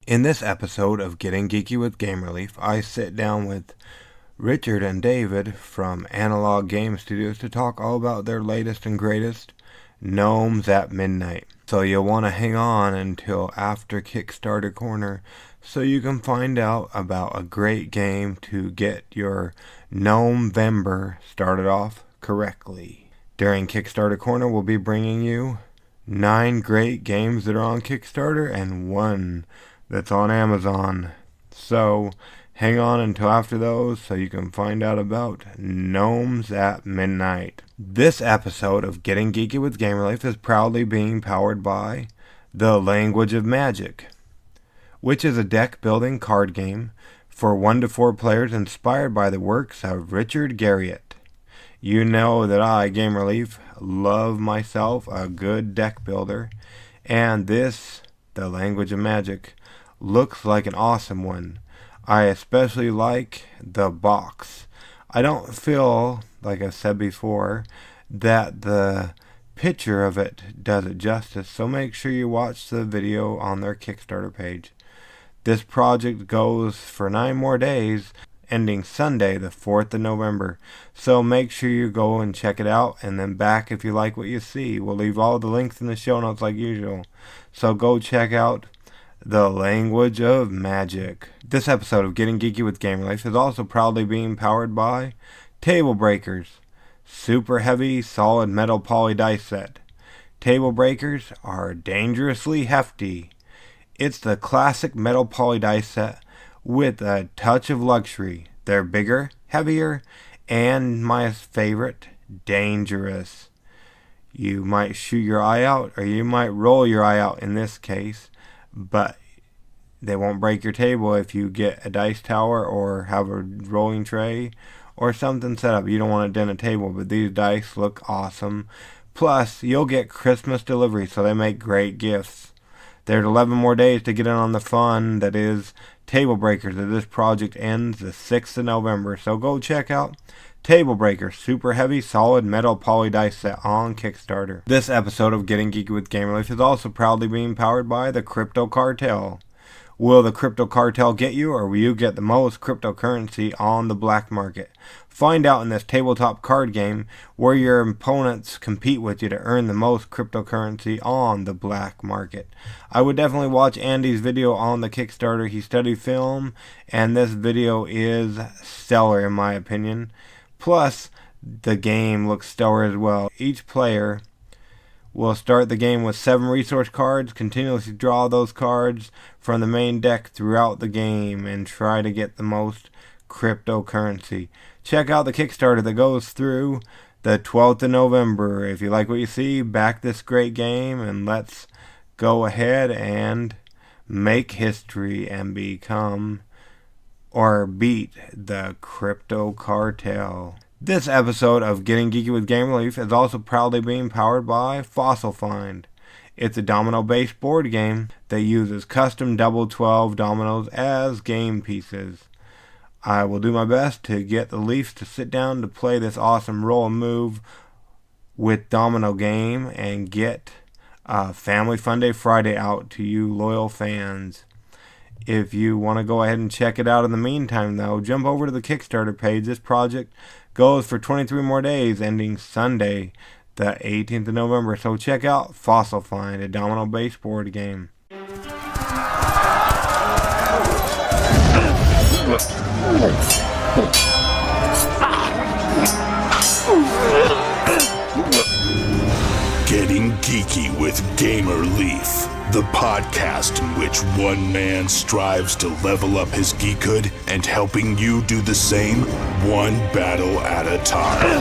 In this episode of Getting Geeky with Game Relief, I sit down with Richard and David from Analog Game Studios to talk all about their latest and greatest, Gnomes at Midnight. So you'll want to hang on until after Kickstarter Corner so you can find out about a great game to get your Gnomevember started off correctly. During Kickstarter Corner, we'll be bringing you 9 great games that are on Kickstarter and 1 that's on Amazon. So hang on until after those so you can find out about Gnomes at Midnight. This episode of Getting Geeky with Game Relief is proudly being powered by The Language of Magic, which is a deck-building card game for 1 to 4 players inspired by the works of Richard Garriott. You know that I, Game Relief, love myself a good deck builder, and this, The Language of Magic, looks like an awesome one. I especially like the box. I don't feel, like I said before, that the picture of it does it justice, so make sure you watch the video on their Kickstarter page. This project goes for 9 more days, ending Sunday the 4th of November, so make sure you go and check it out, and then back if you like what you see. We'll leave all the links in the show notes like usual, so go check out The Language of Magic. This episode of Getting Geeky with Game Relief is also proudly being powered by Table Breakers, super heavy solid metal poly dice set. Table Breakers are dangerously hefty. It's the classic metal poly dice set with a touch of luxury. They're bigger, heavier, and my favorite, dangerous. You might shoot your eye out, or you might roll your eye out in this case, but they won't break your table if you get a dice tower or have a rolling tray or something set up. You don't want to dent a table, but these dice look awesome. Plus, you'll get Christmas delivery, so they make great gifts. There's 11 more days to get in on the fun that is Table Breakers, as this project ends the 6th of November. So go check out Table Breakers, super heavy solid metal poly dice set on Kickstarter. This episode of Getting Geeky with Game Relief is also proudly being powered by the Crypto Cartel. Will the Crypto Cartel get you, or will you get the most cryptocurrency on the black market? Find out in this tabletop card game where your opponents compete with you to earn the most cryptocurrency on the black market. I would definitely watch Andy's video on the Kickstarter. He studied film, and this video is stellar in my opinion. Plus, the game looks stellar as well. Each player will start the game with 7 resource cards, continuously draw those cards from the main deck throughout the game, and try to get the most cryptocurrency. Check out the Kickstarter that goes through the 12th of November. If you like what you see, back this great game, and let's go ahead and make history and become or beat the Crypto Cartel. This episode of Getting Geeky with Game Relief is also proudly being powered by Fossil Find. It's a domino-based board game that uses custom double 12 dominoes as game pieces. I will do my best to get the Leafs to sit down to play this awesome roll and move with domino game and get Family Fun Day Friday out to you loyal fans. If you want to go ahead and check it out in the meantime, though, jump over to the Kickstarter page. This project goes for 23 more days, ending Sunday, the 18th of November. So check out Fossil Find, a domino-based board game. Getting Geeky with Gamer Leaf, the podcast in which one man strives to level up his geekhood and helping you do the same, one battle at a time.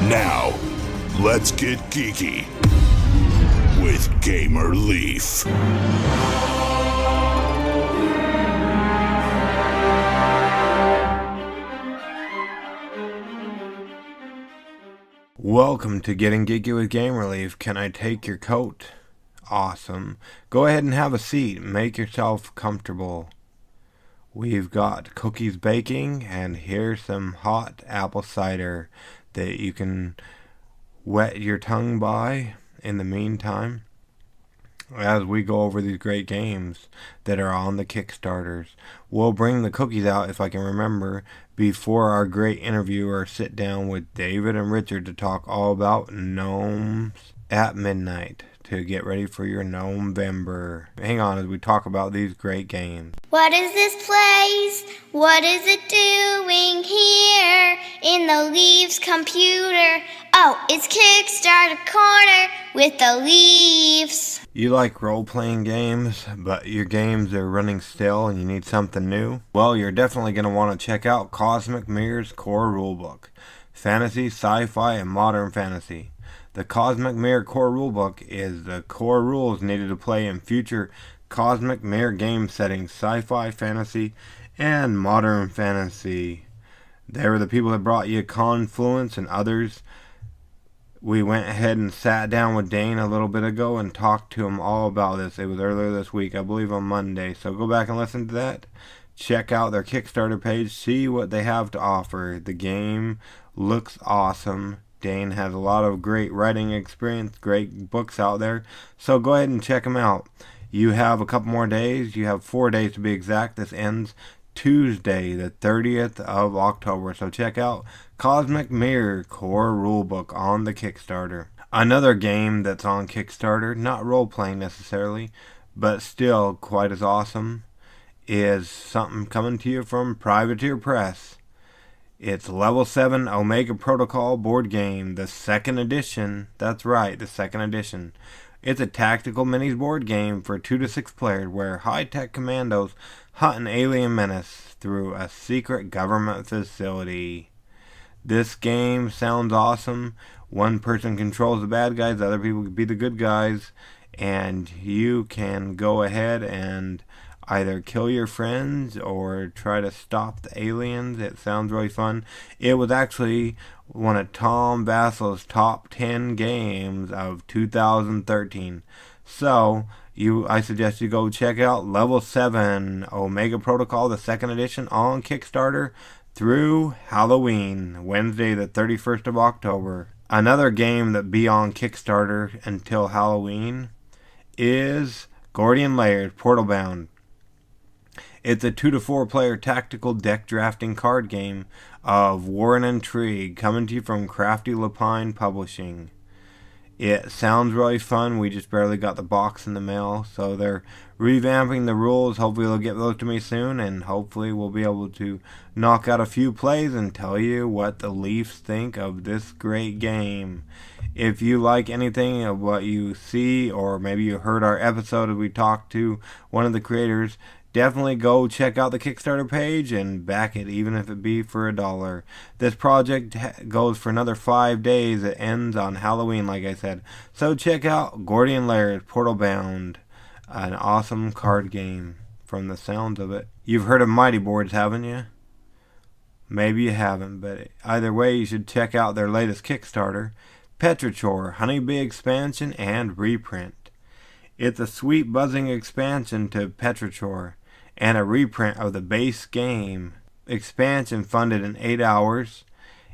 Now, let's get geeky with Gamer Leaf. Welcome to Getting Geeky with Game Relief. Can I take your coat? Awesome. Go ahead and have a seat. Make yourself comfortable. We've got cookies baking, and here's some hot apple cider that you can wet your tongue by in the meantime. as we go over these great games that are on the Kickstarters. We'll bring the cookies out, if I can remember, before our great interview or sit down with David and Richard to talk all about Gnomes at midnight to get ready for your Gnomevember. Hang on as we talk about these great games. What is this place? What is it doing here in the Leaves computer? Oh, it's Kickstarter Corner with the Leaves. You like role-playing games, but your games are running still and you need something new? Well, you're definitely going to want to check out Cosmic Mirror's core rulebook. Fantasy, sci-fi, and modern fantasy. The Cosmic Mirror core rulebook is the core rules needed to play in future Cosmic Mirror game settings, sci-fi, fantasy, and modern fantasy. They were the people that brought you Confluence and others. We went ahead and sat down with Dane a little bit ago and talked to him all about this. It was earlier this week, I believe on Monday. So go back and listen to that. Check out their Kickstarter page. See what they have to offer. The game looks awesome. Dane has a lot of great writing experience, great books out there. So go ahead and check them out. You have a couple more days. You have 4 days to be exact. This ends Tuesday, the 30th of October. So check out Cosmic Mirror Core Rulebook on the Kickstarter. Another game that's on Kickstarter, not role-playing necessarily, but still quite as awesome, is something coming to you from Privateer Press. It's Level 7 Omega Protocol board game, the second edition. That's right, the second edition. It's a tactical minis board game for 2 to 6 players where high-tech commandos hunt an alien menace through a secret government facility. This game sounds awesome. One person controls the bad guys, the other people can be the good guys, and you can go ahead and either kill your friends or try to stop the aliens. It sounds really fun. It was actually one of Tom Vasel's top 10 games of 2013. So, I suggest you go check out Level 7 Omega Protocol, the second edition, on Kickstarter through Halloween, Wednesday the 31st of October. Another game that be on Kickstarter until Halloween is Gordian Layers Portal Bound. It's a 2 to 4 player tactical deck drafting card game of war and intrigue coming to you from Crafty Lapine Publishing. It sounds really fun. We just barely got the box in the mail, so they're revamping the rules. Hopefully they'll get those to me soon, and hopefully we'll be able to knock out a few plays and tell you what the Leafs think of this great game. If you like anything of what you see, or maybe you heard our episode as we talked to one of the creators, definitely go check out the Kickstarter page and back it, even if it be for $1. This project goes for another 5 days. It ends on Halloween, like I said. So check out Gordian Layers Portal Bound, an awesome card game from the sounds of it. You've heard of Mighty Boards, haven't you? Maybe you haven't, but either way, you should check out their latest Kickstarter, Petrichor, Honeybee Expansion and Reprint. It's a sweet buzzing expansion to Petrichor and a reprint of the base game. Expansion funded in 8 hours.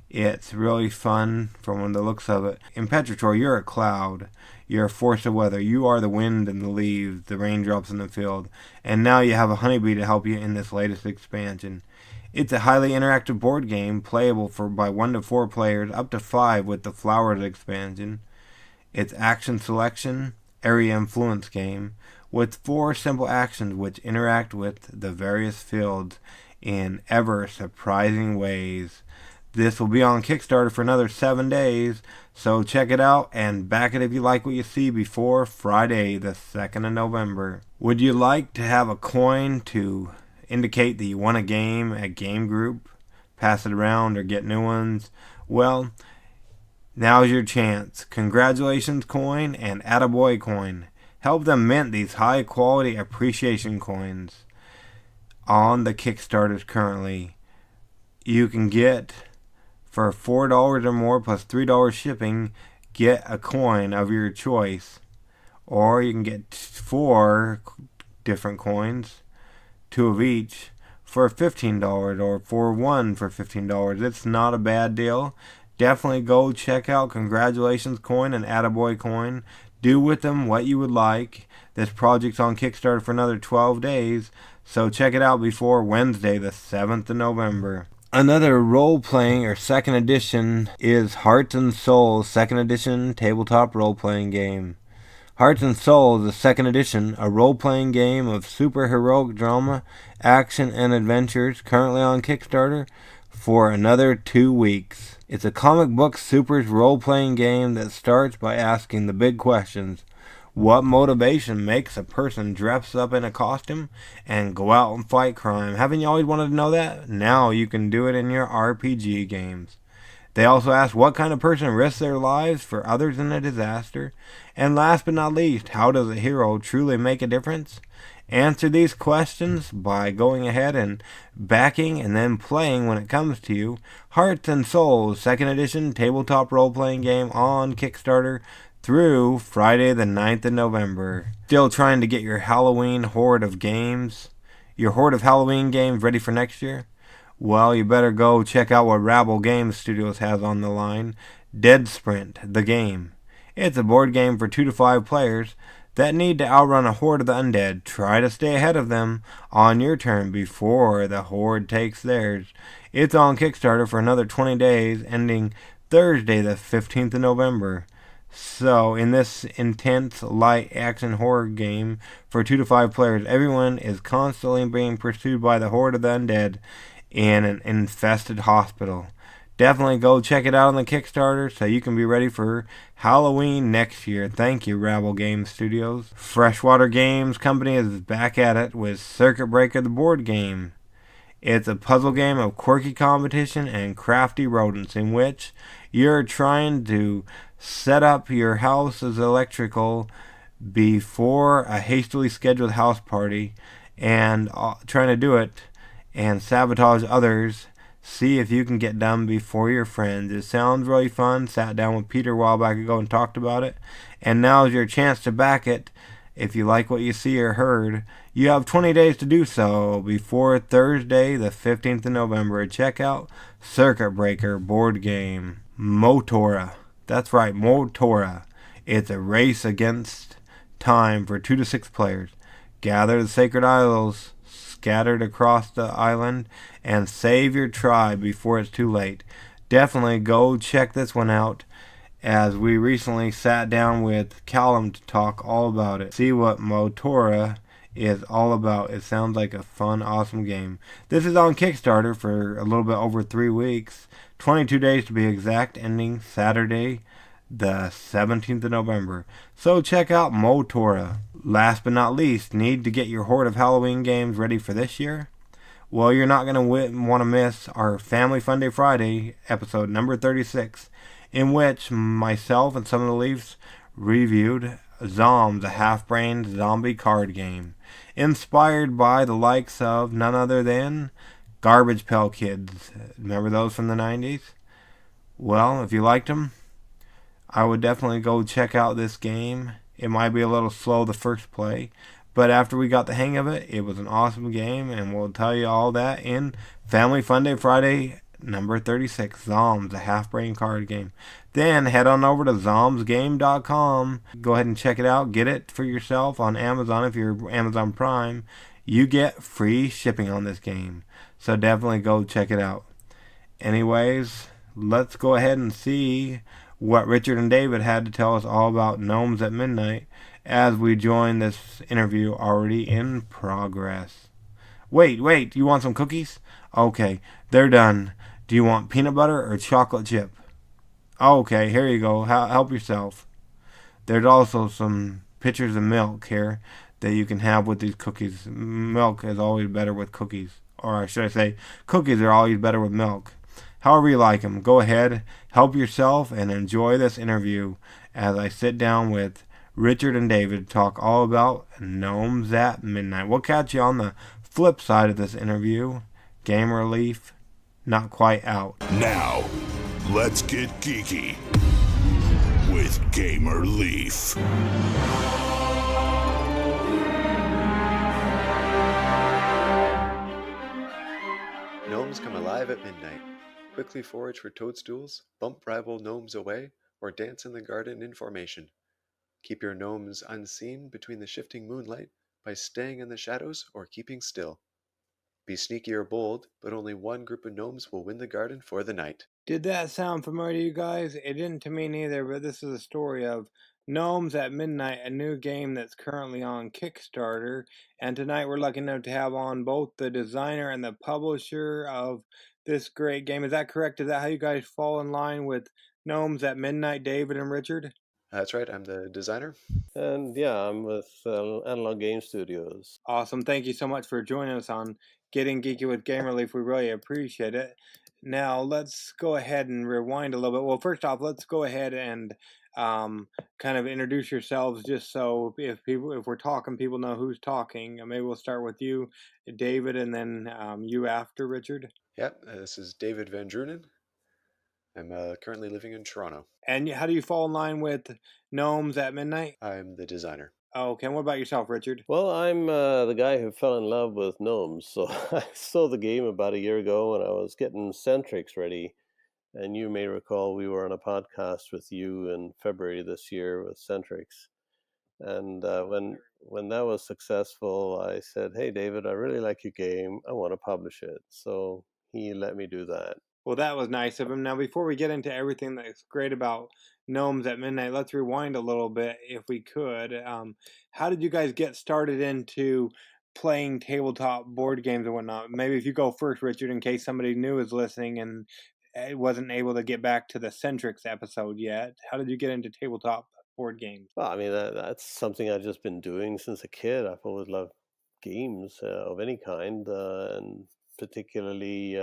It's really fun from the looks of it. In Petrichor, you're a cloud. You're a force of weather. You are the wind and the leaves, the raindrops in the field. And now you have a honeybee to help you in this latest expansion. It's a highly interactive board game, playable by 1 to 4 players, up to 5 with the Flowers expansion. It's action selection, area influence game, with 4 simple actions which interact with the various fields in ever surprising ways. This will be on Kickstarter for another 7 days, so check it out and back it if you like what you see before Friday the 2nd of November. Would you like to have a coin to indicate that you won a game at Game Group, pass it around, or get new ones? Well, now's your chance. Congratulations coin and Attaboy coin. Help them mint these high quality appreciation coins on the Kickstarters currently. You can get, for $4 or more plus $3 shipping, get a coin of your choice. Or you can get 4 different coins, 2 of each, for $15, or for 1 for $15. It's not a bad deal. Definitely go check out Congratulations Coin and Attaboy Coin. Do with them what you would like. This project's on Kickstarter for another 12 days, so check it out before Wednesday, the 7th of November. Another role-playing or second edition is Hearts and Souls second edition tabletop role-playing game. Hearts and Souls, the second edition, a role-playing game of superheroic drama, action, and adventures, currently on Kickstarter for another 2 weeks. It's a comic book supers role-playing game that starts by asking the big questions. What motivation makes a person dress up in a costume and go out and fight crime? Haven't you always wanted to know that? Now you can do it in your RPG games. They also ask what kind of person risks their lives for others in a disaster. And last but not least, how does a hero truly make a difference? Answer these questions by going ahead and backing and then playing when it comes to you. Hearts and Souls, second edition tabletop role-playing game on Kickstarter through Friday the 9th of November. Still trying to get your Halloween horde of Halloween games ready for next year? Well, you better go check out what Rabble Games Studios has on the line. Dead Sprint, the game. It's a board game for 2 to 5 players that need to outrun a horde of the undead. Try to stay ahead of them on your turn before the horde takes theirs. It's on Kickstarter for another 20 days, ending Thursday the 15th of November. So, in this intense, light action horror game for 2 to 5 players, everyone is constantly being pursued by the horde of the undead in an infested hospital. Definitely go check it out on the Kickstarter so you can be ready for Halloween next year. Thank you, Rabble Games Studios. Freshwater Games Company is back at it with Circuit Breaker the board game. It's a puzzle game of quirky competition and crafty rodents in which you're trying to set up your house's electrical before a hastily scheduled house party and trying to do it and sabotage others. See if you can get done before your friends. It sounds really fun. Sat down with Peter a while back ago and talked about it. And now's your chance to back it. If you like what you see or heard, you have 20 days to do so before Thursday, the 15th of November. Check out Circuit Breaker board game. Motora. That's right, Motora. It's a race against time for 2 to 6 players. Gather the sacred idols scattered across the island and save your tribe before it's too late. Definitely go check this one out, as we recently sat down with Callum to talk all about it. See what Motora is all about. It sounds like a fun, awesome game. This is on Kickstarter for a little bit over 3 weeks. 22 days to be exact, ending Saturday, the 17th of November. So check out Motora. Last but not least, need to get your horde of Halloween games ready for this year? Well, you're not going to want to miss our Family Fun Day Friday episode number 36, in which myself and some of the Leafs reviewed Zombs, a half-brained zombie card game, inspired by the likes of none other than Garbage Pail Kids. Remember those from the 90s? Well, if you liked them, I would definitely go check out this game. It might be a little slow the first play, but after we got the hang of it, it was an awesome game, and we'll tell you all that in Family Fun Day Friday number 36, Zombs, a half-brain card game. Then head on over to zomsgame.com. Go ahead and check it out. Get it for yourself on Amazon if you're Amazon Prime. You get free shipping on this game, so definitely go check it out. Anyways, let's go ahead and see what Richard and David had to tell us all about Gnomes at Midnight as we join this interview already in progress. Wait, you want some cookies? Okay, they're done. Do you want peanut butter or chocolate chip? Okay, here you go. Help yourself. There's also some pitchers of milk here that you can have with these cookies. Milk is always better with cookies. Or should I say, cookies are always better with milk. However you like them, go ahead, help yourself, and enjoy this interview as I sit down with Richard and David to talk all about Gnomes at Midnight. We'll catch you on the flip side of this interview. Gamer Leaf, not quite out. Now, let's get geeky with Gamer Leaf. Gnomes come alive at midnight. Quickly forage for toadstools, bump rival gnomes away, or dance in the garden in formation. Keep your gnomes unseen between the shifting moonlight by staying in the shadows or keeping still. Be sneaky or bold, but only one group of gnomes will win the garden for the night. Did that sound familiar to you guys? It didn't to me neither, but this is a story of Gnomes at Midnight, a new game that's currently on Kickstarter. And tonight we're lucky enough to have on both the designer and the publisher of this great game. Is that correct? Is that how you guys fall in line with Gnomes at Midnight, David and Richard? That's right, I'm the designer. And yeah, I'm with Analog Game Studios. Awesome. Thank you so much for joining us on Getting Geeky with Game Relief. We really appreciate it. Now, let's go ahead and rewind a little bit. Well, first off, let's go ahead and kind of introduce yourselves just so if we're talking, people know who's talking. Maybe we'll start with you, David, and then you after, Richard. Yep, this is David Van Drunen. I'm currently living in Toronto. And how do you fall in line with Gnomes at Midnight? I'm the designer. Okay, and what about yourself, Richard? Well, I'm the guy who fell in love with Gnomes. So I saw the game about a year ago when I was getting Centrix ready. And you may recall we were on a podcast with you in February this year with Centrix. And when that was successful, I said, "Hey, David, I really like your game. I want to publish it." So he let me do that. Well, that was nice of him. Now, before we get into everything that's great about Gnomes at Midnight, let's rewind a little bit, if we could. How did you guys get started into playing tabletop board games and whatnot? Maybe if you go first, Richard, in case somebody new is listening and wasn't able to get back to the Centrix episode yet. How did you get into tabletop board games? Well, I mean, that's something I've just been doing since a kid. I've always loved games of any kind, and particularly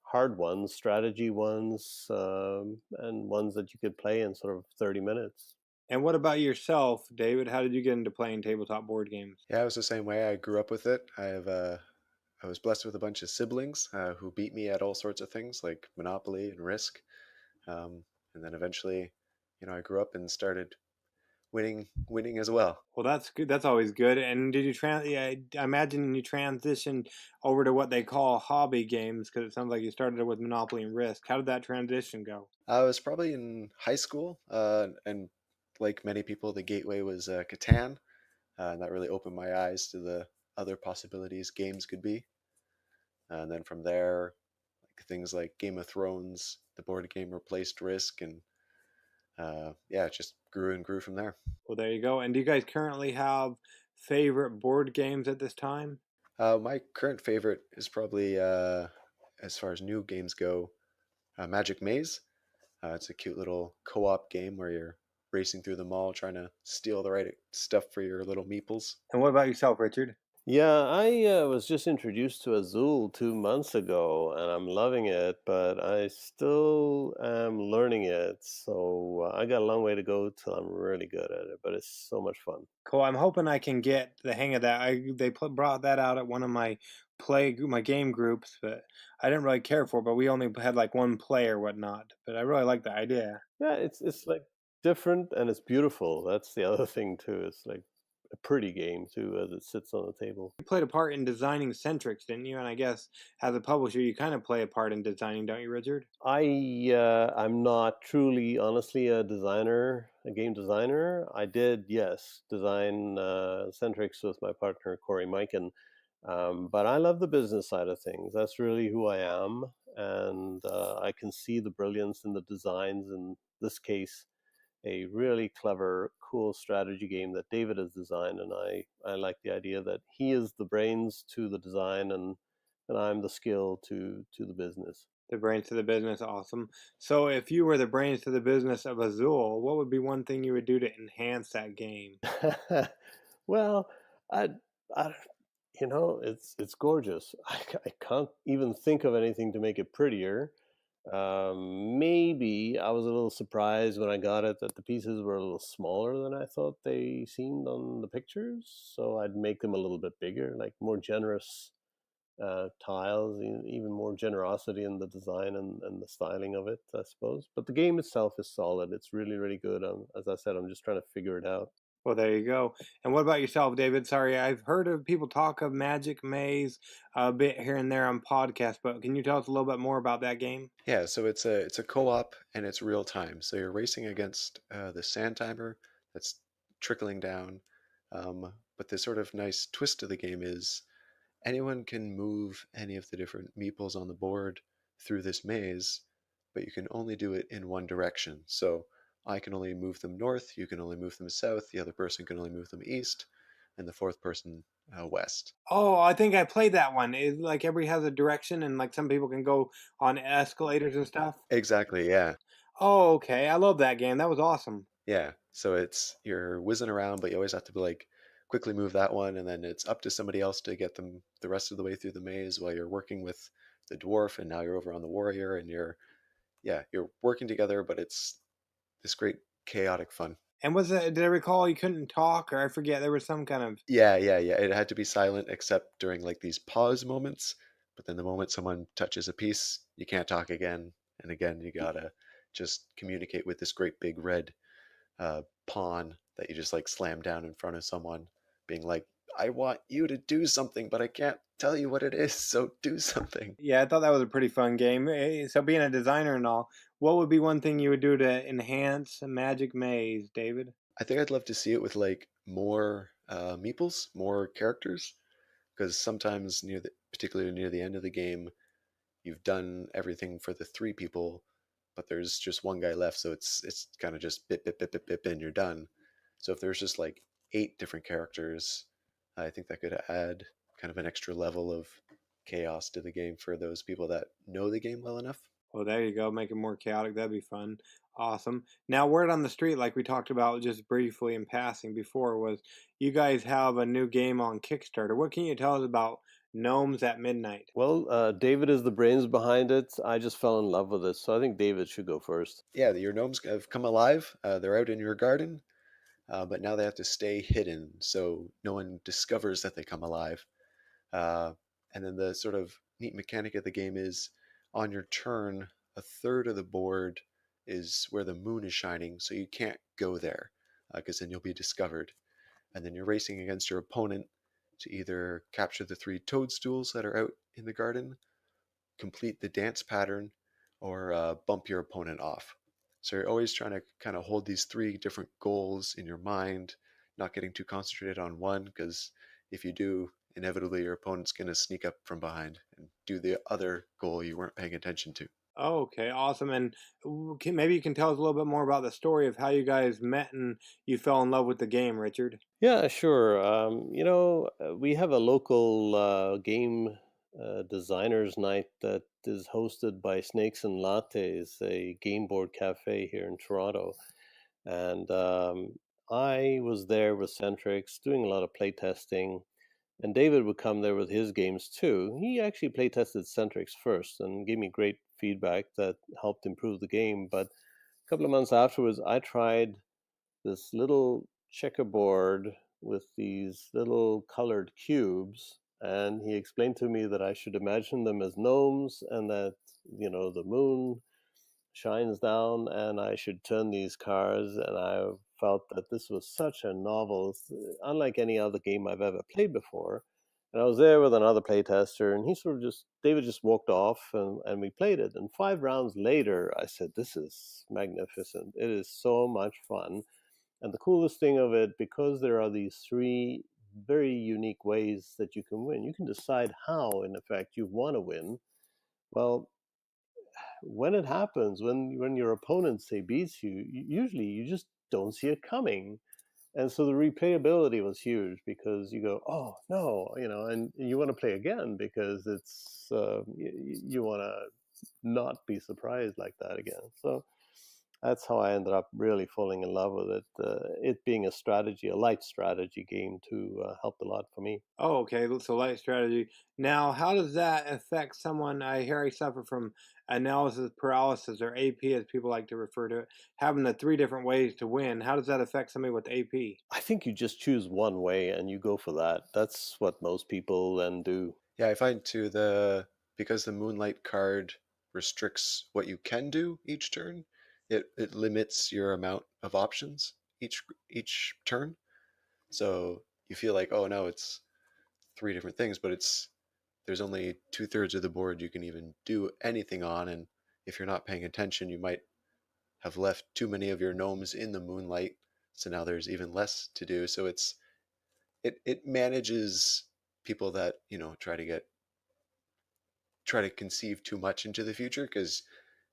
hard ones, strategy ones, and ones that you could play in sort of 30 minutes. And what about yourself, David? How did you get into playing tabletop board games? Yeah, I was the same way. I grew up with it. I was blessed with a bunch of siblings who beat me at all sorts of things like Monopoly and Risk. And then eventually, I grew up and started winning as well. Well, that's good. That's always good. And did you I imagine you transitioned over to what they call hobby games because it sounds like you started with Monopoly and Risk. How did that transition go? I was probably in high school, and like many people, the gateway was Catan, and that really opened my eyes to the other possibilities games could be. And then from there, like things like Game of Thrones, the board game replaced Risk, and it just grew and grew from there. Well, there you go. And do you guys currently have favorite board games at this time? My current favorite is probably, as far as new games go, Magic Maze. It's a cute little co-op game where you're racing through the mall trying to steal the right stuff for your little meeples. And what about yourself, Richard? Yeah, I was just introduced to Azul 2 months ago, and I'm loving it, but I still am learning it. So I got a long way to go till I'm really good at it, but it's so much fun. Cool. I'm hoping I can get the hang of that. They brought that out at one of my game groups, but I didn't really care for it. But we only had like one play or whatnot. But I really like the idea. Yeah, it's like different and it's beautiful. That's the other thing too. It's like a pretty game too as it sits on the table. You played a part in designing Centrix, didn't you? And I guess as a publisher, you kind of play a part in designing, don't you, Richard? I'm not truly, honestly, a designer, a game designer. I did, yes, design Centrix with my partner Corey Mikan, but I love the business side of things. That's really who I am, and I can see the brilliance in the designs. In this case, a really clever, cool strategy game that David has designed, and I like the idea that he is the brains to the design, and I'm the skill to the business. The brains to the business, awesome. So if you were the brains to the business of Azul, what would be one thing you would do to enhance that game? Well, I, it's gorgeous. I can't even think of anything to make it prettier. Maybe I was a little surprised when I got it that the pieces were a little smaller than I thought they seemed on the pictures. So I'd make them a little bit bigger, like more generous tiles, even more generosity in the design and the styling of it, I suppose. But the game itself is solid. It's really, really good. As I said, I'm just trying to figure it out. Well, there you go. And what about yourself, David? Sorry, I've heard of people talk of Magic Maze a bit here and there on podcasts, but can you tell us a little bit more about that game? Yeah, so it's a co-op and it's real time. So you're racing against the sand timer that's trickling down. But the sort of nice twist to the game is anyone can move any of the different meeples on the board through this maze, but you can only do it in one direction. So I can only move them north, you can only move them south, the other person can only move them east, and the fourth person west. Oh, I think I played that one. Like everybody has a direction, and like some people can go on escalators and stuff. Exactly, yeah. Oh, okay. I love that game. That was awesome. Yeah. So it's you're whizzing around, but you always have to be like quickly move that one, and then it's up to somebody else to get them the rest of the way through the maze while you're working with the dwarf, and now you're over on the warrior, and you're working together, but it's this great chaotic fun. And was it? Did I recall you couldn't talk, or I forget? There was some kind of. Yeah. It had to be silent except during like these pause moments. But then the moment someone touches a piece, you can't talk again. And again, you gotta just communicate with this great big red pawn that you just like slam down in front of someone, being like, I want you to do something, but I can't tell you what it is, so do something. Yeah, I thought that was a pretty fun game. So, being a designer and all, what would be one thing you would do to enhance a Magic Maze, David? I think I'd love to see it with like more meeples, more characters, because sometimes particularly near the end of the game, you've done everything for the three people, but there's just one guy left, so it's kind of just bip bip bip bip bip and you're done. So if there's just like 8 different characters, I think that could add kind of an extra level of chaos to the game for those people that know the game well enough. Well, there you go. Make it more chaotic. That'd be fun. Awesome. Now, word on the street, like we talked about just briefly in passing before, was you guys have a new game on Kickstarter. What can you tell us about Gnomes at Midnight? Well, David is the brains behind it. I just fell in love with it, so I think David should go first. Yeah, your gnomes have come alive. They're out in your garden, but now they have to stay hidden so no one discovers that they come alive. Uh, and then the sort of neat mechanic of the game is on your turn, a third of the board is where the moon is shining, so you can't go there because then you'll be discovered. And then you're racing against your opponent to either capture the 3 toadstools that are out in the garden, complete the dance pattern, or bump your opponent off. So you're always trying to kind of hold these 3 different goals in your mind, not getting too concentrated on one, because if you do, inevitably your opponent's going to sneak up from behind and do the other goal you weren't paying attention to. Oh, okay, awesome. And maybe you can tell us a little bit more about the story of how you guys met and you fell in love with the game, Richard. Yeah, sure. We have a local game designers night that is hosted by Snakes and Lattes, a game board cafe here in Toronto. And I was there with Centrix doing a lot of playtesting. And David would come there with his games too. He actually playtested Centrix first and gave me great feedback that helped improve the game. But a couple of months afterwards, I tried this little checkerboard with these little colored cubes. And he explained to me that I should imagine them as gnomes and that, the moon shines down and I should turn these cars. And I felt that this was such a novel, unlike any other game I've ever played before. And I was there with another playtester, and David just walked off and we played it. And 5 rounds later, I said, this is magnificent. It is so much fun. And the coolest thing of it, because there are these 3 very unique ways that you can win, you can decide how, in effect, you want to win. Well, when it happens, when your opponent say beats you, usually you just don't see it coming. And so the replayability was huge because you go, oh no, and you want to play again because it's you want to not be surprised like that again. So that's how I ended up really falling in love with it. It being a light strategy game too, helped a lot for me. Oh, okay. So light strategy. Now, how does that affect someone? I hear I suffer from analysis paralysis, or AP as people like to refer to it, having the 3 different ways to win. How does that affect somebody with AP? I think you just choose one way and you go for that. That's what most people then do. Yeah, I find too because the Moonlight card restricts what you can do each turn, it limits your amount of options each turn. So you feel like, oh no, it's 3 different things, but there's only 2/3 of the board you can even do anything on, and if you're not paying attention, you might have left too many of your gnomes in the Moonlight So now there's even less to do. So it manages people that, try to conceive too much into the future, because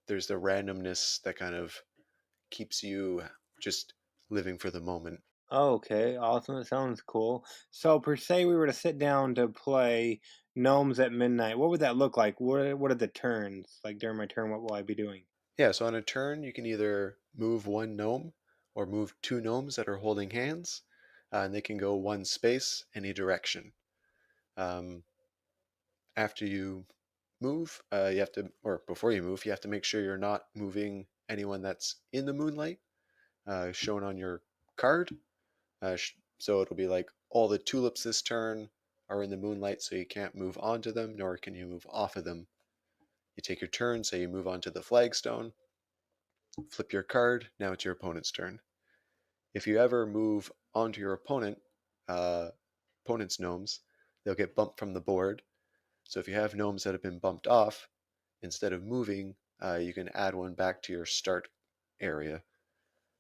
there's the randomness that kind of keeps you just living for the moment. Okay, awesome. It sounds cool. So, per se, we were to sit down to play Gnomes at Midnight. What would that look like? What are the turns? Like during my turn, what will I be doing? Yeah, so on a turn, you can either move one gnome or move two gnomes that are holding hands, and they can go one space any direction. Um, After you move, you have to, or before you move, you have to make sure you're not moving anyone that's in the moonlight, shown on your card. So it'll be like all the tulips this turn are in the moonlight, so you can't move onto them, nor can you move off of them. You take your turn, say you move onto the flagstone, flip your card, now it's your opponent's turn. If you ever move onto your opponent's gnomes, they'll get bumped from the board. So if you have gnomes that have been bumped off, instead of moving, you can add one back to your start area.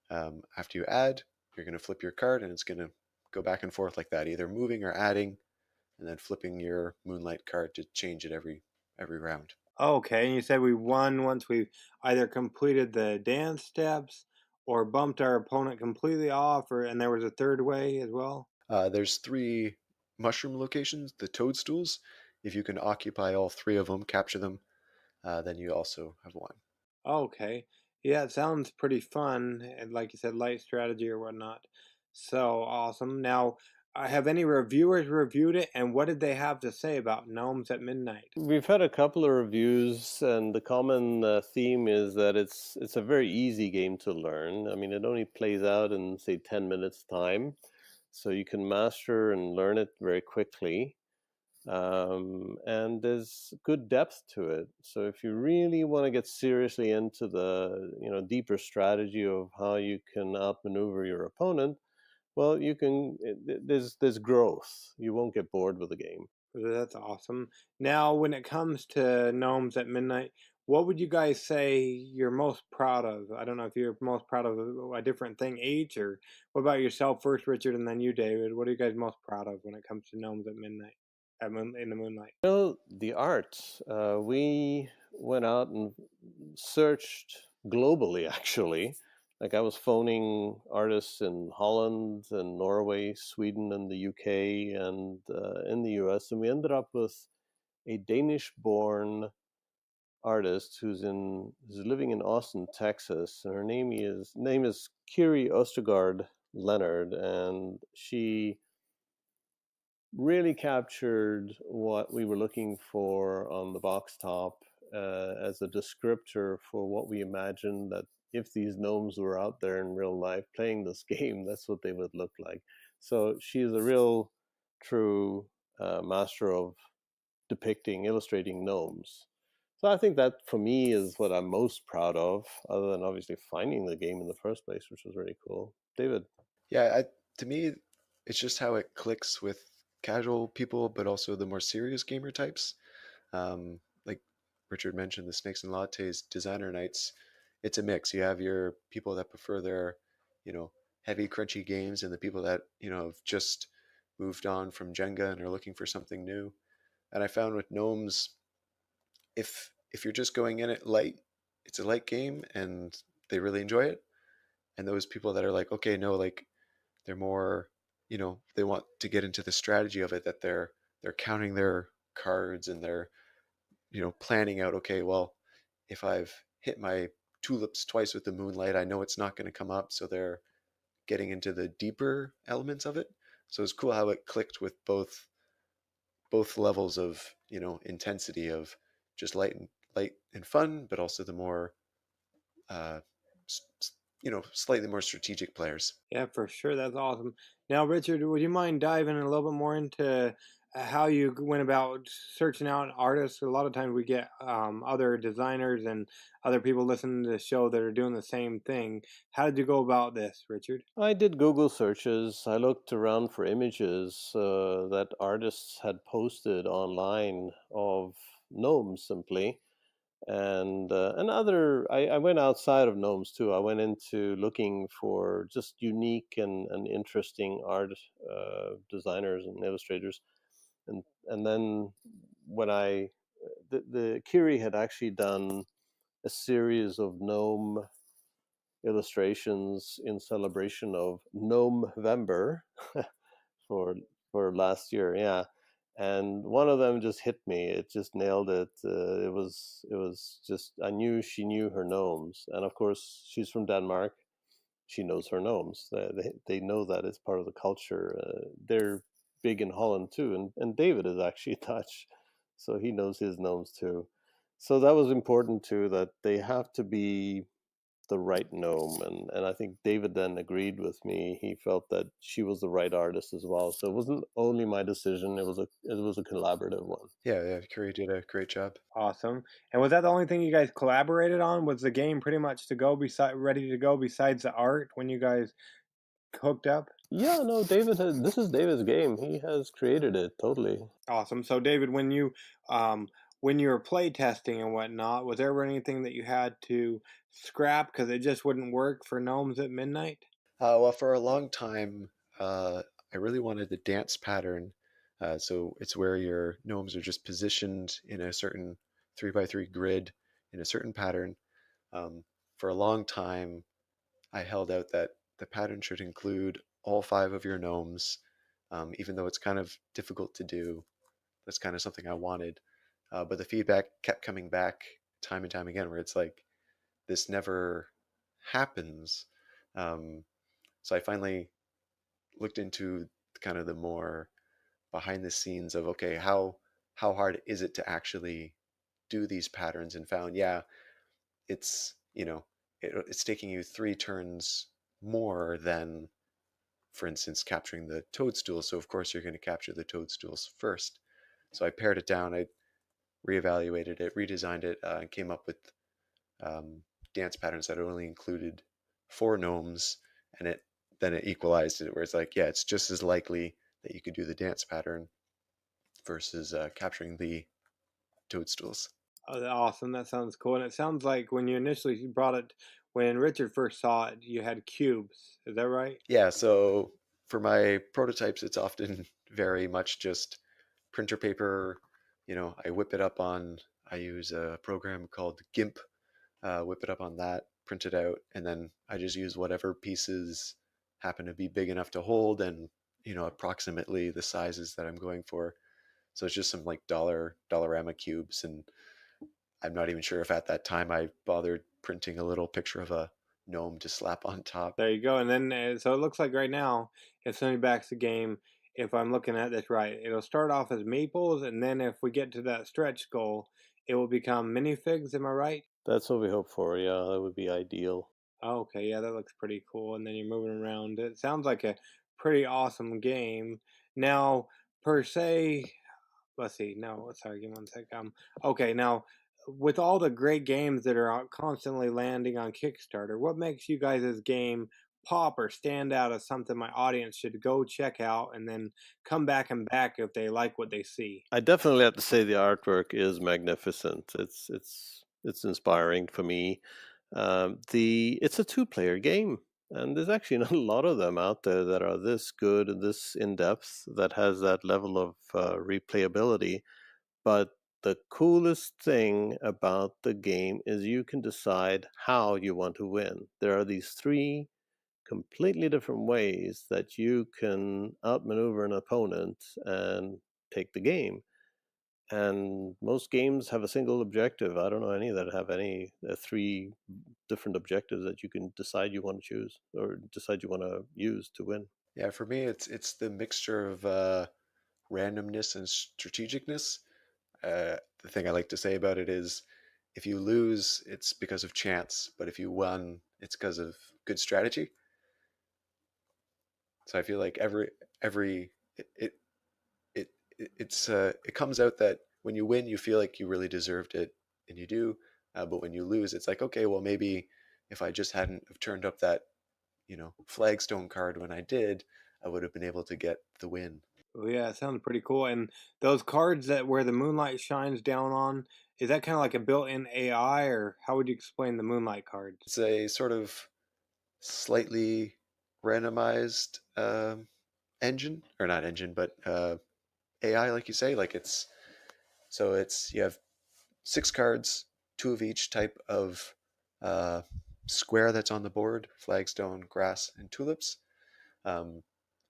After you add, you're going to flip your card, and it's going to go back and forth like that, either moving or adding, and then flipping your moonlight card to change it every round. Okay, and you said we won once we either completed the dance steps or bumped our opponent completely off, or and there was a third way as well. There's 3 mushroom locations, the toadstools. If you can occupy all 3 of them, capture them, then you also have won. Okay, yeah, it sounds pretty fun, and like you said, light strategy or whatnot. So awesome. Now, have any reviewers reviewed it, and what did they have to say about Gnomes at Midnight? We've had a couple of reviews, and the common theme is that it's a very easy game to learn. I mean, it only plays out in say 10 minutes time, so you can master and learn it very quickly. And there's good depth to it. So if you really want to get seriously into the deeper strategy of how you can outmaneuver your opponent, well, you can. There's growth. You won't get bored with the game. That's awesome. Now, when it comes to Gnomes at Midnight, what would you guys say you're most proud of? I don't know if you're most proud of a different thing each, or what about yourself first, Richard, and then you, David? What are you guys most proud of when it comes to Gnomes at Midnight, in the moonlight? Well, the art. We went out and searched globally, actually. Like I was phoning artists in Holland and Norway, Sweden, and the UK, and in the US, and we ended up with a Danish-born artist who's living in Austin, Texas, and her name is Kiri Ostergaard Leonard, and she really captured what we were looking for on the box top as a descriptor for what we imagined that if these gnomes were out there in real life playing this game, that's what they would look like. So she's a real, true master of depicting, illustrating gnomes. So I think that for me is what I'm most proud of, other than obviously finding the game in the first place, which was really cool. David. Yeah, to me, it's just how it clicks with casual people, but also the more serious gamer types. Like Richard mentioned, the Snakes and Lattes designer nights, it's a mix. You have your people that prefer their, heavy, crunchy games, and the people that, have just moved on from Jenga and are looking for something new. And I found with Gnomes, if you're just going in it light, it's a light game and they really enjoy it. And those people that are like, okay, no, like they're more, they want to get into the strategy of it, that they're counting their cards and they're, planning out, okay, well, if I've hit my tulips twice with the moonlight, I know it's not going to come up. So they're getting into the deeper elements of it. So it's cool how it clicked with both levels of, intensity of just light and fun, but also the more uh, slightly more strategic players. Yeah, for sure. That's awesome. Now, Richard, would you mind diving a little bit more into how you went about searching out artists? A lot of times we get other designers and other people listening to the show that are doing the same thing. How did you go about this, Richard? I did Google searches. I looked around for images that artists had posted online of gnomes simply. and other. I went outside of Gnomes too. I went into looking for just unique and interesting art designers and illustrators, and then when the Kiri had actually done a series of gnome illustrations in celebration of Gnomevember for last year. Yeah, and one of them just hit me. It just nailed it. It was just, I knew she knew her gnomes, and of course she's from Denmark. She knows her gnomes. They know that it's part of the culture. They're big in Holland too, and David is actually Dutch, so he knows his gnomes too. So that was important too. That they have to be the right gnome, and I think David then agreed with me. He felt that she was the right artist as well. So it wasn't only my decision; it was a collaborative one. Yeah, Curry did a great job. Awesome. And was that the only thing you guys collaborated on? Was the game pretty much ready to go besides the art when you guys hooked up? Yeah, no, this is David's game. He has created it totally. Awesome. So, David, when you were play testing and whatnot, was there ever anything that you had to scrap because it just wouldn't work for Gnomes at Midnight? Well, for a long time, I really wanted the dance pattern. So it's where your gnomes are just positioned in a certain 3x3 grid in a certain pattern. For a long time, I held out that the pattern should include all 5 of your gnomes, even though it's kind of difficult to do. That's kind of something I wanted. But the feedback kept coming back time and time again, where it's like, this never happens. So I finally looked into kind of the more behind the scenes of, okay, how hard is it to actually do these patterns, and found, yeah, it's, it's taking you 3 turns more than, for instance, capturing the toadstools. So of course you're going to capture the toadstools first. So I pared it down. I reevaluated it, redesigned it, and came up with dance patterns that only included 4 gnomes, and it equalized it, where it's like, yeah, it's just as likely that you could do the dance pattern versus capturing the toadstools. Oh, awesome. That sounds cool. And it sounds like when you initially brought it, when Richard first saw it, you had cubes. Is that right? Yeah, so for my prototypes, it's often very much just printer paper. I whip it up on, I use a program called GIMP, whip it up on that, print it out, and then I just use whatever pieces happen to be big enough to hold, and approximately the sizes that I'm going for. So it's just some like dollarama cubes, and I'm not even sure if at that time I bothered printing a little picture of a gnome to slap on top. There you go. And then, so it looks like right now, if somebody backs the game, if I'm looking at this right, it'll start off as meeples, and then if we get to that stretch goal, it will become minifigs. Am I right? That's what we hope for. Yeah, that would be ideal. Oh, okay, yeah, that looks pretty cool. And then you're moving around. It sounds like a pretty awesome game. Now, per se, let's see. No, sorry, give me one sec. Okay, now with all the great games that are constantly landing on Kickstarter, what makes you guys' game pop or stand out as something my audience should go check out and then come back and back if they like what they see? I definitely have to say the artwork is magnificent. It's inspiring for me. It's a 2-player game, and there's actually not a lot of them out there that are this good and this in depth, that has that level of replayability. But the coolest thing about the game is you can decide how you want to win. There are these 3 completely different ways that you can outmaneuver an opponent and take the game. And most games have a single objective. I don't know any that have any 3 different objectives that you can decide you want to choose or decide you want to use to win. Yeah, for me, it's the mixture of randomness and strategicness. The thing I like to say about it is, if you lose, it's because of chance, but if you won, it's because of good strategy. So I feel like every it comes out that when you win, you feel like you really deserved it, and you do. But when you lose, it's like, okay, well, maybe if I just hadn't have turned up that flagstone card when I did, I would have been able to get the win. Oh, yeah, it sounds pretty cool. And those cards that where the moonlight shines down on, is that kind of like a built-in AI, or how would you explain the Moonlight cards? It's a sort of slightly randomized engine, or not engine, but AI, like you say. Like it's you have 6 cards, 2 of each type of uh, square that's on the board: flagstone, grass, and tulips. Um,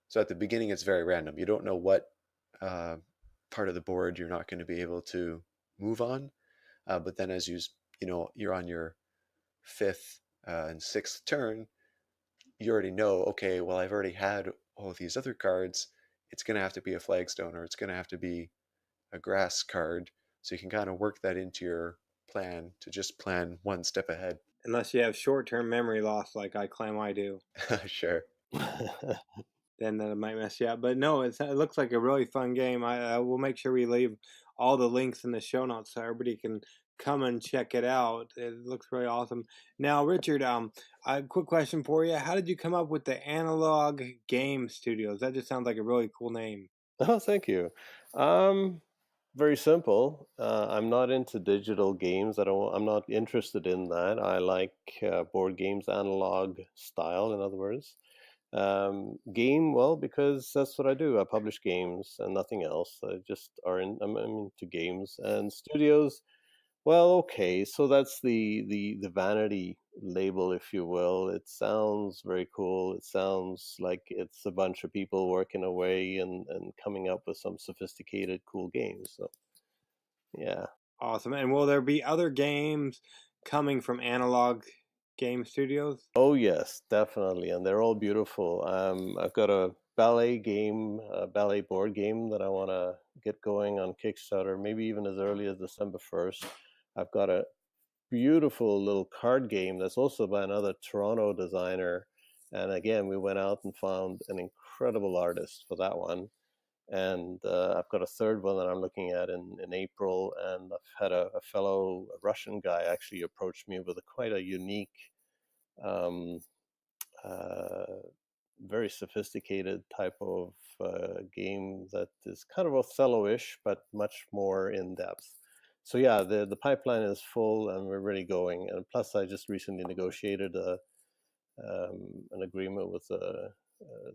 so at the beginning, it's very random. You don't know what uh, part of the board you're not going to be able to move on. But then as you're on your fifth and sixth turn, you already know, okay, well, I've already had all of these other cards. It's going to have to be a flagstone, or it's going to have to be a grass card. So you can kind of work that into your plan to just plan one step ahead. Unless you have short-term memory loss, like I claim I do, Sure. then that might mess you up. But no, it looks like a really fun game. I will make sure we leave all the links in the show notes so everybody can come and check it out. It looks really awesome. Now, Richard, a quick question for you: how did you come up with the Analog Game Studios? That just sounds like a really cool name. Oh, thank you. Very simple. I'm not into digital games. I'm not interested in that. I like board games, analog style, in other words. Game, well, because that's what I do. I publish games and nothing else. I'm into games and studios. Well, okay, so that's the vanity label, if you will. It sounds very cool. It sounds like it's a bunch of people working away and coming up with some sophisticated, cool games. So, yeah. Awesome. And will there be other games coming from Analog Game Studios? Oh yes, definitely, and they're all beautiful. I've got a ballet game, a ballet board game that I want to get going on Kickstarter, maybe even as early as December 1st. I've got a beautiful little card game that's also by another Toronto designer. And again, we went out and found an incredible artist for that one. And I've got a third one that I'm looking at in April. And I've had a fellow Russian guy actually approach me with quite a unique, um, uh, very sophisticated type of game that is kind of Othello-ish, but much more in depth. So yeah, the pipeline is full and we're really going. And plus, I just recently negotiated an agreement with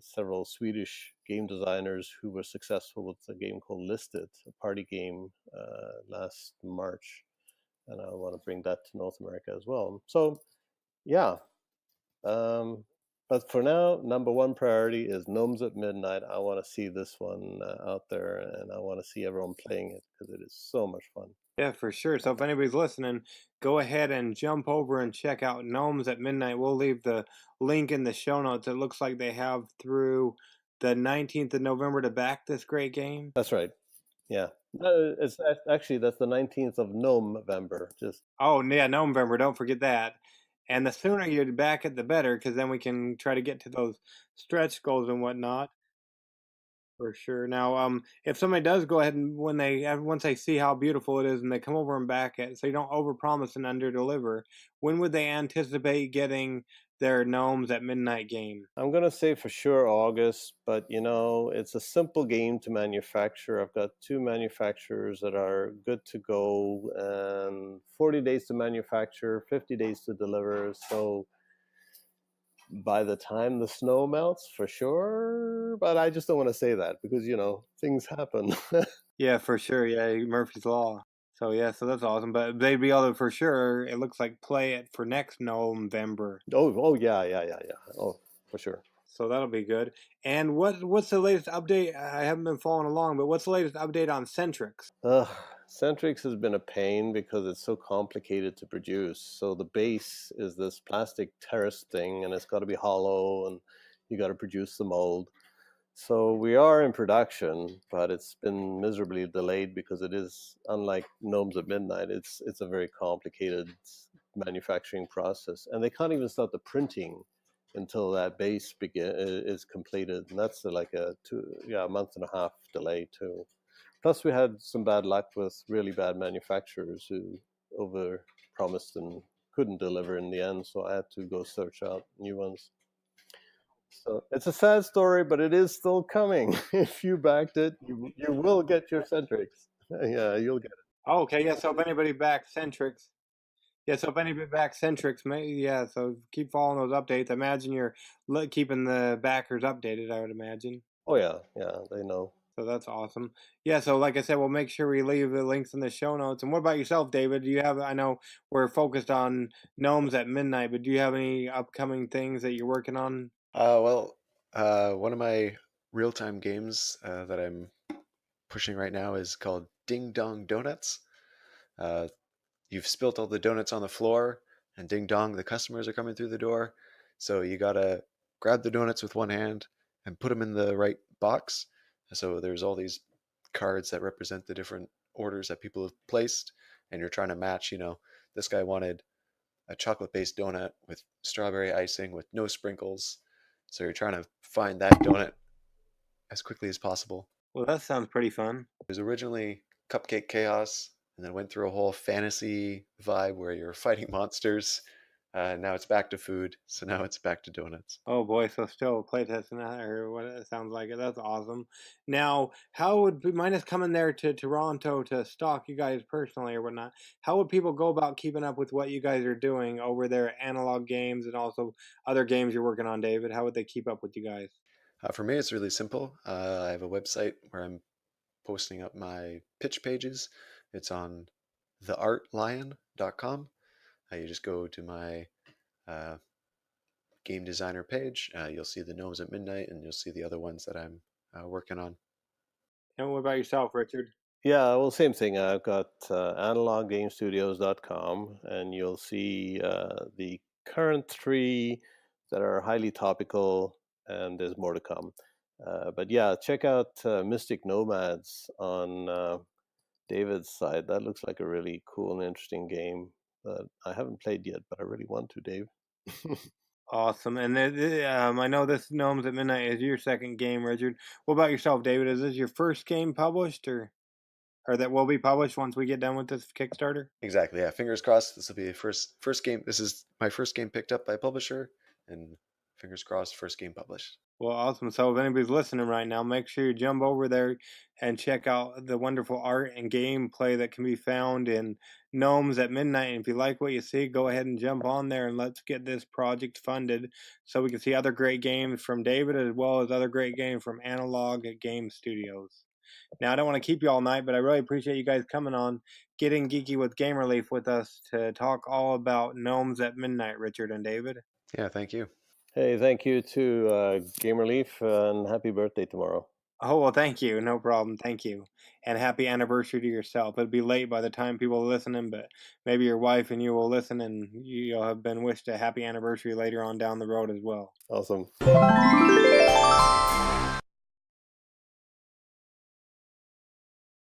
several Swedish game designers who were successful with a game called Listed, a party game last March. And I want to bring that to North America as well. So yeah. But for now, number one priority is Gnomes at Midnight. I want to see this one out there, and I want to see everyone playing it because it is so much fun. Yeah, for sure. So if anybody's listening, go ahead and jump over and check out Gnomes at Midnight. We'll leave the link in the show notes. It looks like they have through the 19th of November to back this great game. That's right. Yeah. It's actually, that's the 19th of November. Oh, yeah, November. Don't forget that. And the sooner you back it, the better, because then we can try to get to those stretch goals and whatnot. For sure. Now, if somebody does go ahead and once they see how beautiful it is and they come over and back it, so you don't overpromise and underdeliver, when would they anticipate getting their Gnomes at Midnight game? I'm going to say for sure August, but it's a simple game to manufacture. I've got 2 manufacturers that are good to go, and 40 days to manufacture, 50 days to deliver. So by the time the snow melts, for sure. But I just don't want to say that because, things happen. Yeah, for sure. Yeah, Murphy's Law. So, yeah, so that's awesome. But they'd be able to, for sure, it looks like, play it for next November. Oh, yeah. Oh, for sure. So that'll be good. And what's the latest update? I haven't been following along, but what's the latest update on Centrix? Centrix has been a pain because it's so complicated to produce. So the base is this plastic terrace thing, and it's got to be hollow, and you got to produce the mold. So we are in production, but it's been miserably delayed because it is, unlike Gnomes at Midnight, it's a very complicated manufacturing process, and they can't even start the printing until that base is completed, and that's like a month and a half delay too. Plus, we had some bad luck with really bad manufacturers who over-promised and couldn't deliver in the end, so I had to go search out new ones. So it's a sad story, but it is still coming. If you backed it, you will get your Centrix. Yeah, you'll get it. Oh, okay, yeah. So if anybody backs Centrix, so keep following those updates. I imagine you're keeping the backers updated. I would imagine. Oh yeah, yeah, they know. So that's awesome. Yeah, so like I said, we'll make sure we leave the links in the show notes. And what about yourself, David? Do you have, I know we're focused on Gnomes at Midnight, but do you have any upcoming things that you're working on? One of my real-time games that I'm pushing right now is called Ding Dong Donuts. Uh, you've spilt all the donuts on the floor, and ding dong, the customers are coming through the door. So you gotta grab the donuts with one hand and put them in the right box. So there's all these cards that represent the different orders that people have placed, and you're trying to match. This guy wanted a chocolate-based donut with strawberry icing with no sprinkles. So you're trying to find that donut as quickly as possible. Well, that sounds pretty fun. It was originally Cupcake Chaos, and then went through a whole fantasy vibe where you're fighting monsters. Now it's back to food, so now it's back to donuts. Oh boy, so still playtesting that, or what it sounds like. That's awesome. Now, how would minus coming there to Toronto to stalk you guys personally or whatnot? How would people go about keeping up with what you guys are doing over there at Analog Games and also other games you're working on, David? How would they keep up with you guys? For me, it's really simple. I have a website where I'm posting up my pitch pages. It's on theartlion.com. You just go to my uh, game designer page. You'll see the Gnomes at Midnight, and you'll see the other ones that I'm working on. And what about yourself, Richard? Yeah, well, same thing. I've got analoggamestudios.com, and you'll see the current 3 that are highly topical, and there's more to come. But yeah, check out Mystic Nomads on David's side. That looks like a really cool and interesting game that I haven't played yet, but I really want to, Dave. Awesome. And I know this Gnomes at Midnight is your second game, Richard. What about yourself, David? Is this your first game published, or that will be published once we get done with this Kickstarter? Exactly. Yeah. Fingers crossed. This will be the first game. This is my first game picked up by a publisher, and fingers crossed, first game published. Well, awesome. So if anybody's listening right now, make sure you jump over there and check out the wonderful art and gameplay that can be found in Gnomes at Midnight. And if you like what you see, go ahead and jump on there and let's get this project funded so we can see other great games from David as well as other great games from Analog Game Studios. Now, I don't want to keep you all night, but I really appreciate you guys coming on Getting Geeky with Game Relief with us to talk all about Gnomes at Midnight, Richard and David. Yeah. Thank you. Hey, thank you to Game Relief, and happy birthday tomorrow. Oh, well, thank you. No problem. Thank you. And happy anniversary to yourself. It'll be late by the time people are listening, but maybe your wife and you will listen and you'll have been wished a happy anniversary later on down the road as well. Awesome.